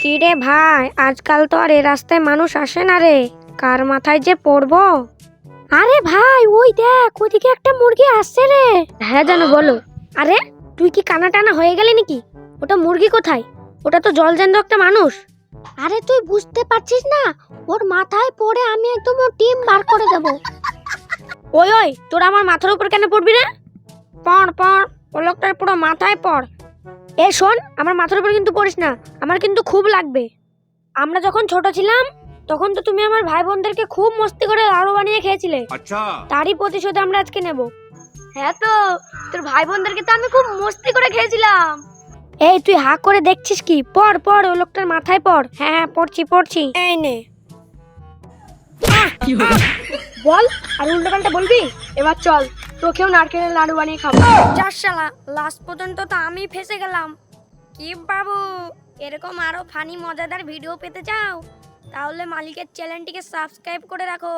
কি রে ভাই, আজকাল তো আর এ রাস্তায় মানুষ আসে না রে, কার মাথায় যে পড়বো। আরে ভাই ওই দেখ, ওইদিকে একটা মুরগি আসছে রে। হ্যাঁ জানো, বলো। আরে তুই কি কানা টানা হয়ে গেলি নাকি? ওটা মুরগি কোথায়? ওটা তো জলজ্যান্ত একটা মানুষ। আরে তুই বুঝতে পারছিস না, ওর মাথায় পড়ে আমি একদম ওর টিম বার করে দেব। ওই ওই, তোরা আমার মাথার উপর কেন পড়বি রে? পড় পড়, ও লোকটার পুরো মাথায় পড়। এ শোন, আমার মাথার উপর কিন্তু পড়িস না, আমার কিন্তু খুব লাগবে। আমরা যখন ছোট ছিলাম তখন তো তুমি আমার ভাই বোনদেরকে খুব মস্তি করে লাড়ু বানিয়ে খেয়েছিলে। আচ্ছা, তারই প্রতিশোধ আমরা আজকে নেব। হ্যাঁ তো, তোর ভাই বোনদেরকে তো আমি খুব মস্তি করে খেয়েছিলাম। এই তুই হা করে দেখছিস কি? পড় পড়, ওই লোকটার মাথায় পড়। হ্যাঁ হ্যাঁ, পড়ছি পড়ছি। এই নে। বল, আর উল্টো পাল্টা বলবি? এবার চল, তোকেও নারকেলের লাড়ু বানিয়ে খাবো। যাস শালা, লাস্ট পর্যন্ত তো আমি ফেসে গেলাম। কি বাবু, এরকম আরো ফানি মজাদার ভিডিও পেতে চাও? তাহলে মালিকের চ্যানেলটিকে সাবস্ক্রাইব করে রাখো।